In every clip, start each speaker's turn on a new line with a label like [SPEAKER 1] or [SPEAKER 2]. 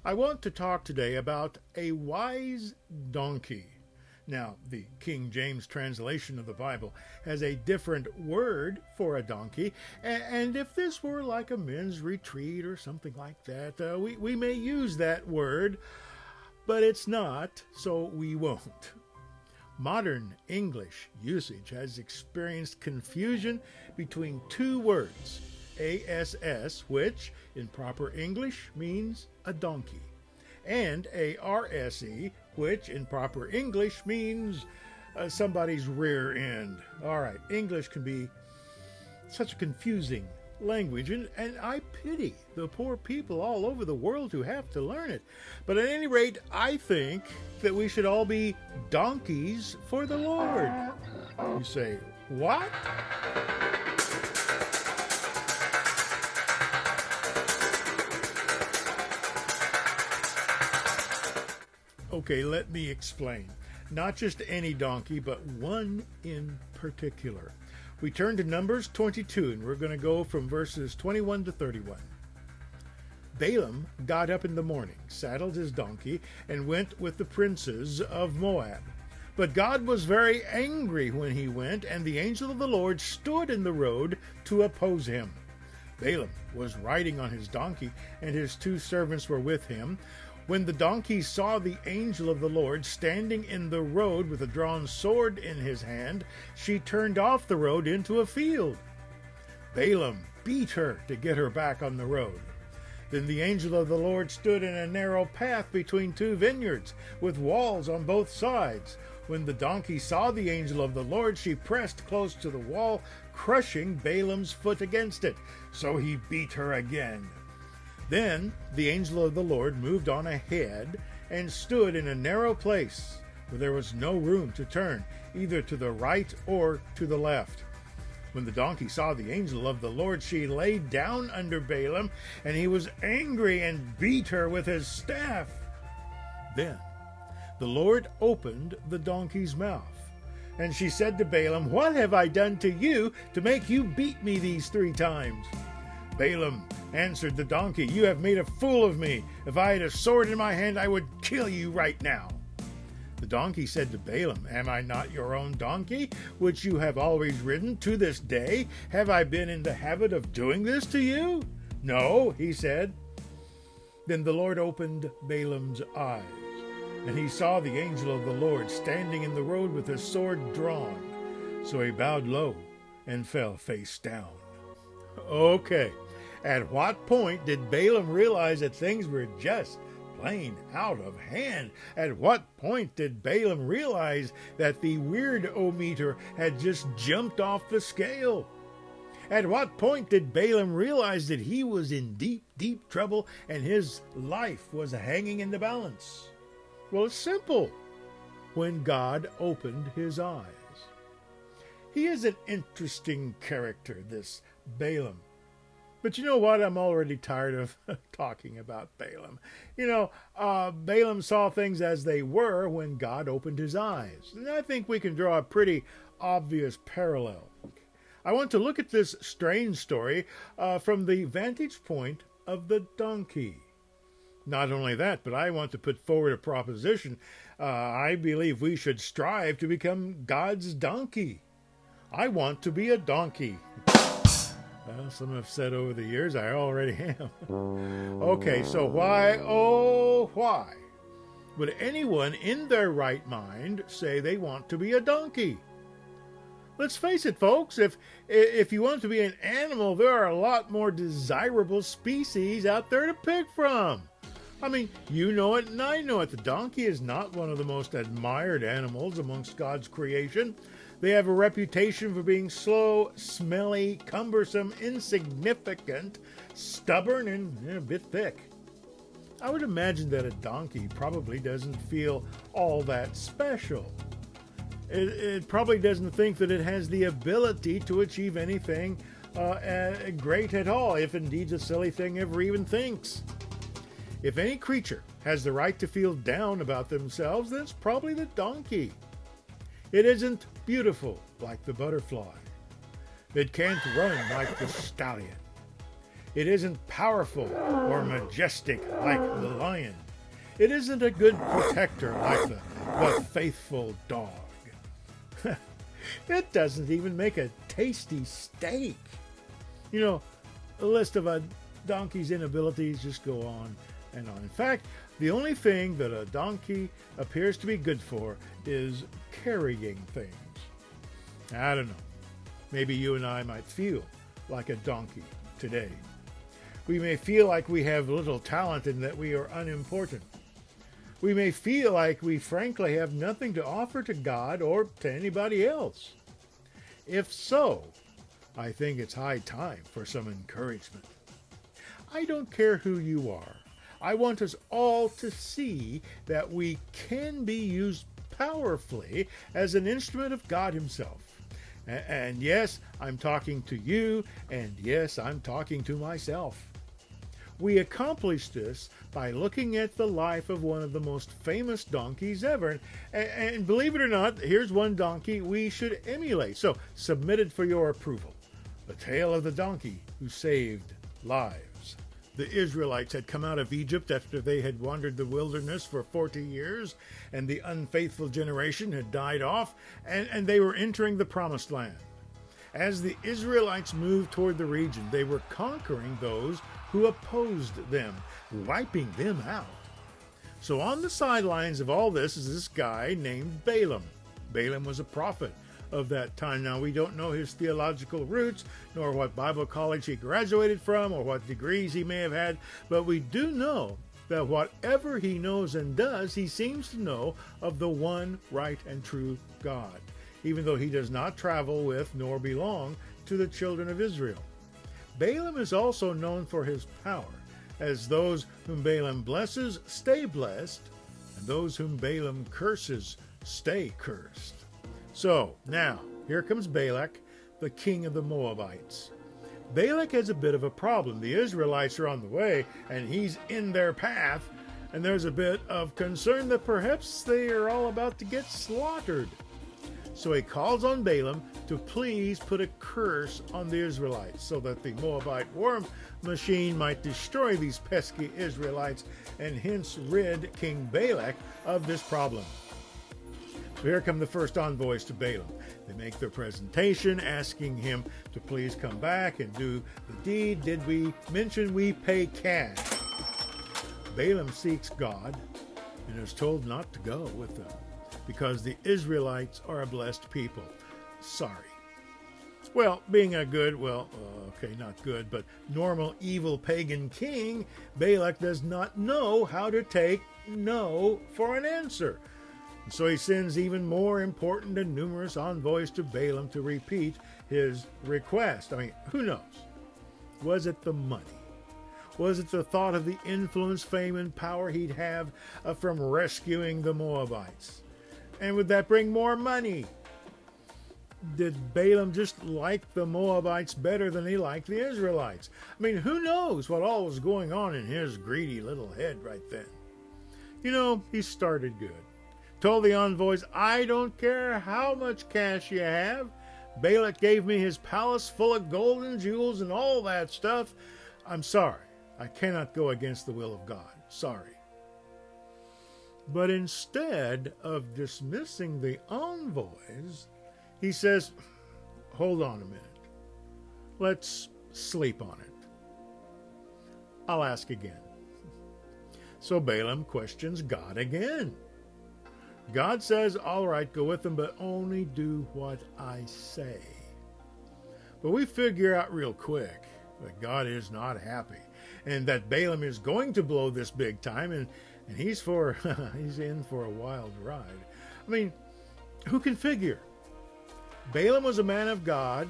[SPEAKER 1] I want to talk today about a wise donkey. Now, the King James translation of the Bible has a different word for a donkey, and if this were like a men's retreat or something like that, we may use that word, but it's not, so we won't. Modern English usage has experienced confusion between two words, ASS, which in proper English means a donkey, and ARSE, which in proper English means somebody's rear end. All right, English can be such a confusing language, and I pity the poor people all over the world who have to learn it. But at any rate, I think that we should all be donkeys for the Lord. You say, what? Okay, let me explain. Not just any donkey, but one in particular. We turn to Numbers 22, and we're going to go from verses 21 to 31. Balaam got up in the morning, saddled his donkey, and went with the princes of Moab. But God was very angry when he went, and the angel of the Lord stood in the road to oppose him. Balaam was riding on his donkey, and his two servants were with him. When the donkey saw the angel of the Lord standing in the road with a drawn sword in his hand, she turned off the road into a field. Balaam beat her to get her back on the road. Then the angel of the Lord stood in a narrow path between two vineyards, with walls on both sides. When the donkey saw the angel of the Lord, she pressed close to the wall, crushing Balaam's foot against it. So he beat her again. Then the angel of the Lord moved on ahead and stood in a narrow place where there was no room to turn, either to the right or to the left. When the donkey saw the angel of the Lord, she lay down under Balaam, and he was angry and beat her with his staff. Then the Lord opened the donkey's mouth, and she said to Balaam, "What have I done to you to make you beat me these 3 times?" Balaam answered the donkey, "You have made a fool of me. If I had a sword in my hand, I would kill you right now." The donkey said to Balaam, "Am I not your own donkey, which you have always ridden to this day? Have I been in the habit of doing this to you?" "No," he said. Then the Lord opened Balaam's eyes, and he saw the angel of the Lord standing in the road with his sword drawn. So he bowed low and fell face down. Okay. At what point did Balaam realize that things were just plain out of hand? At what point did Balaam realize that the weird-o-meter had just jumped off the scale? At what point did Balaam realize that he was in deep, deep trouble and his life was hanging in the balance? Well, it's simple. When God opened his eyes. He is an interesting character, this Balaam. But you know what? I'm already tired of talking about Balaam. Balaam saw things as they were when God opened his eyes. And I think we can draw a pretty obvious parallel. I want to look at this strange story from the vantage point of the donkey. Not only that, but I want to put forward a proposition. I believe we should strive to become God's donkey. I want to be a donkey. Well, some have said over the years I already am. Okay, so why would anyone in their right mind say they want to be a donkey? Let's face it, folks, if you want to be an animal, there are a lot more desirable species out there to pick from. I mean, you know it and I know it. The donkey is not one of the most admired animals amongst God's creation. They have a reputation for being slow, smelly, cumbersome, insignificant, stubborn, and a bit thick. I would imagine that a donkey probably doesn't feel all that special. It probably doesn't think that it has the ability to achieve anything great at all, if indeed the silly thing ever even thinks. If any creature has the right to feel down about themselves, then it's probably the donkey. It isn't beautiful like the butterfly. It can't run like the stallion. It isn't powerful or majestic like the lion. It isn't a good protector like the faithful dog. It doesn't even make a tasty steak. You know, the list of a donkey's inabilities just go on and on. In fact, the only thing that a donkey appears to be good for is carrying things. I don't know. Maybe you and I might feel like a donkey today. We may feel like we have little talent and that we are unimportant. We may feel like we frankly have nothing to offer to God or to anybody else. If so, I think it's high time for some encouragement. I don't care who you are. I want us all to see that we can be used powerfully as an instrument of God Himself. And yes, I'm talking to you, and yes, I'm talking to myself. We accomplish this by looking at the life of one of the most famous donkeys ever. And believe it or not, here's one donkey we should emulate. So, submitted for your approval. The tale of the donkey who saved lives. The Israelites had come out of Egypt after they had wandered the wilderness for 40 years, and the unfaithful generation had died off, and they were entering the promised land. As the Israelites moved toward the region, they were conquering those who opposed them, wiping them out. So on the sidelines of all this is this guy named Balaam. Balaam was a prophet of that time. Now, we don't know his theological roots, nor what Bible college he graduated from, or what degrees he may have had, but we do know that whatever he knows and does, he seems to know of the one right and true God, even though he does not travel with nor belong to the children of Israel. Balaam is also known for his power, as those whom Balaam blesses stay blessed, and those whom Balaam curses stay cursed. So, now, here comes Balak, the king of the Moabites. Balak has a bit of a problem. The Israelites are on the way, and he's in their path, and there's a bit of concern that perhaps they are all about to get slaughtered. So he calls on Balaam to please put a curse on the Israelites so that the Moabite war machine might destroy these pesky Israelites and hence rid King Balak of this problem. So here come the first envoys to Balaam. They make their presentation asking him to please come back and do the deed. Did we mention we pay cash? Balaam seeks God and is told not to go with them, because the Israelites are a blessed people. Sorry. Well, being a good, not good, but normal evil pagan king, Balak does not know how to take no for an answer. And so he sends even more important and numerous envoys to Balaam to repeat his request. I mean, who knows? Was it the money? Was it the thought of the influence, fame, and power he'd have from rescuing the Moabites? And would that bring more money? Did Balaam just like the Moabites better than he liked the Israelites? I mean, who knows what all was going on in his greedy little head right then? You know, he started good. Told the envoys, I don't care how much cash you have. Balak gave me his palace full of gold and jewels and all that stuff. I'm sorry. I cannot go against the will of God. Sorry. But instead of dismissing the envoys, he says, hold on a minute. Let's sleep on it. I'll ask again. So Balaam questions God again. God says, all right, go with them, but only do what I say. But we figure out real quick that God is not happy and that Balaam is going to blow this big time, and he's in for a wild ride. I mean, who can figure? Balaam was a man of God.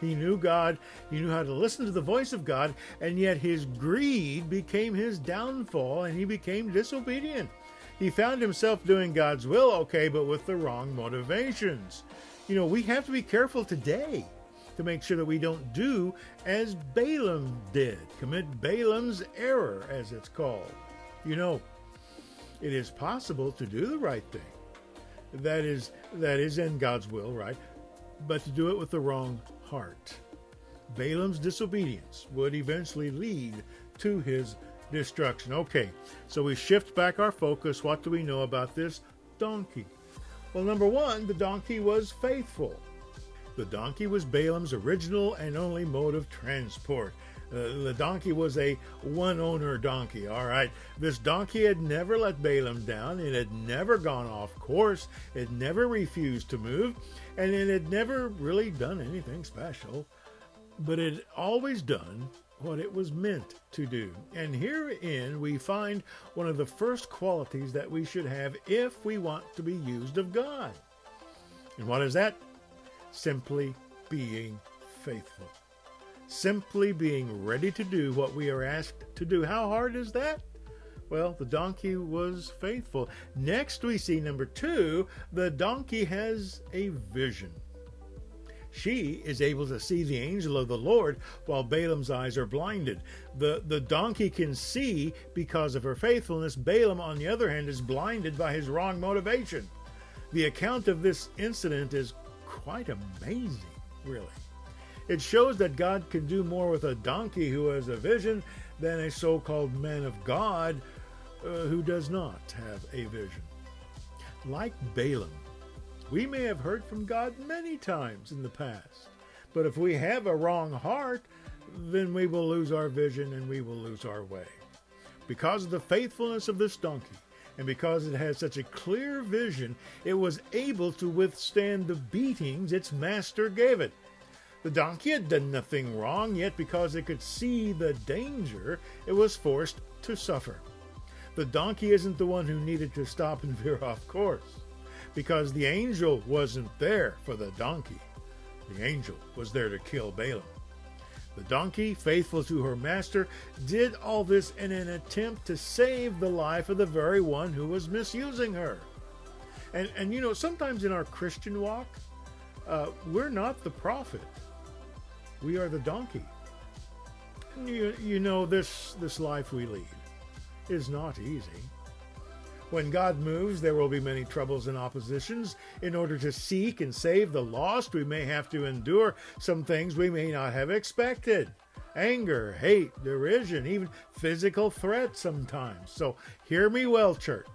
[SPEAKER 1] He knew God. He knew how to listen to the voice of God, and yet his greed became his downfall, and he became disobedient. He found himself doing God's will, okay, but with the wrong motivations. You know, we have to be careful today to make sure that we don't do as Balaam did, commit Balaam's error, as it's called. You know, it is possible to do the right thing. That is in God's will, right? But to do it with the wrong heart. Balaam's disobedience would eventually lead to his destruction. Okay, so we shift back our focus. What do we know about this donkey? Well, number one, the donkey was faithful. The donkey was Balaam's original and only mode of transport. The donkey was a one-owner donkey, all right? This donkey had never let Balaam down. It had never gone off course. It never refused to move. And it had never really done anything special. But it had always done what it was meant to do. And herein we find one of the first qualities that we should have if we want to be used of God. And what is that? Simply being faithful. Simply being ready to do what we are asked to do. How hard is that? Well, the donkey was faithful. Next we see number two, the donkey has a vision. She is able to see the angel of the Lord while Balaam's eyes are blinded. The donkey can see because of her faithfulness. Balaam, on the other hand, is blinded by his wrong motivation. The account of this incident is quite amazing, really. It shows that God can do more with a donkey who has a vision than a so-called man of God who does not have a vision. Like Balaam, we may have heard from God many times in the past, but if we have a wrong heart, then we will lose our vision and we will lose our way. Because of the faithfulness of this donkey, and because it has such a clear vision, it was able to withstand the beatings its master gave it. The donkey had done nothing wrong, yet because it could see the danger, it was forced to suffer. The donkey isn't the one who needed to stop and veer off course, because the angel wasn't there for the donkey. The angel was there to kill Balaam. The donkey, faithful to her master, did all this in an attempt to save the life of the very one who was misusing her. And you know, sometimes in our Christian walk, we're not the prophet. We are the donkey. And you know, this life we lead is not easy. When God moves, there will be many troubles and oppositions. In order to seek and save the lost, we may have to endure some things we may not have expected. Anger, hate, derision, even physical threats sometimes. So hear me well, church.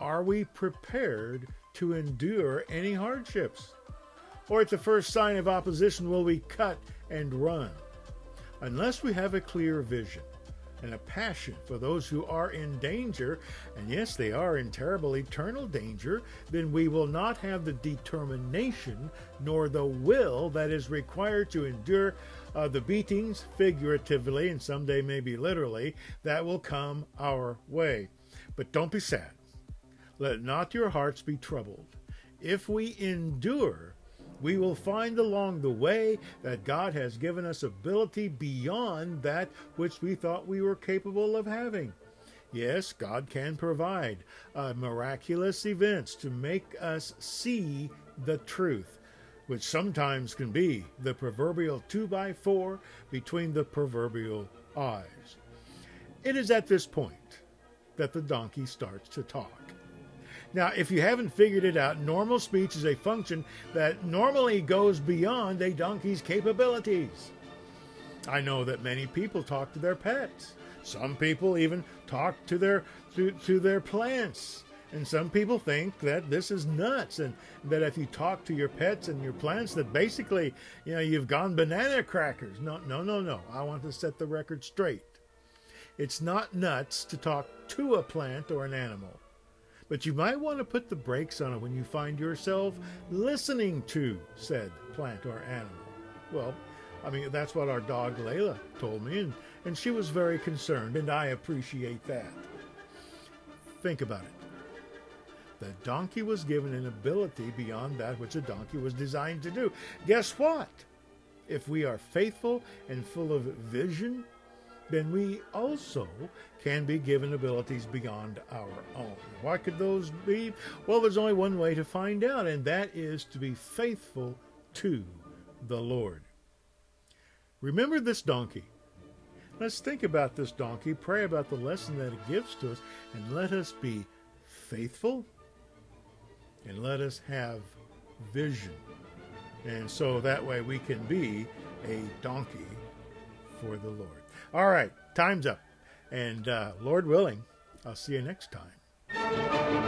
[SPEAKER 1] Are we prepared to endure any hardships? Or at the first sign of opposition, will we cut and run? Unless we have a clear vision and a passion for those who are in danger, and yes, they are in terrible eternal danger, then we will not have the determination nor the will that is required to endure the beatings, figuratively and someday maybe literally, that will come our way. But don't be sad. Let not your hearts be troubled. If we endure, we will find along the way that God has given us ability beyond that which we thought we were capable of having. Yes, God can provide miraculous events to make us see the truth, which sometimes can be the proverbial 2x4 between the proverbial eyes. It is at this point that the donkey starts to talk. Now, if you haven't figured it out, normal speech is a function that normally goes beyond a donkey's capabilities. I know that many people talk to their pets. Some people even talk to their plants. And some people think that this is nuts, and that if you talk to your pets and your plants, that basically, you've gone banana crackers. No. I want to set the record straight. It's not nuts to talk to a plant or an animal. But you might want to put the brakes on it when you find yourself listening to said plant or animal. Well, that's what our dog Layla told me, and she was very concerned, and I appreciate that. Think about it. The donkey was given an ability beyond that which a donkey was designed to do. Guess what? If we are faithful and full of vision, then we also can be given abilities beyond our own. What could those be? Well, there's only one way to find out, and that is to be faithful to the Lord. Remember this donkey. Let's think about this donkey, pray about the lesson that it gives to us, and let us be faithful, and let us have vision. And so that way we can be a donkey for the Lord. All right, time's up. And Lord willing, I'll see you next time.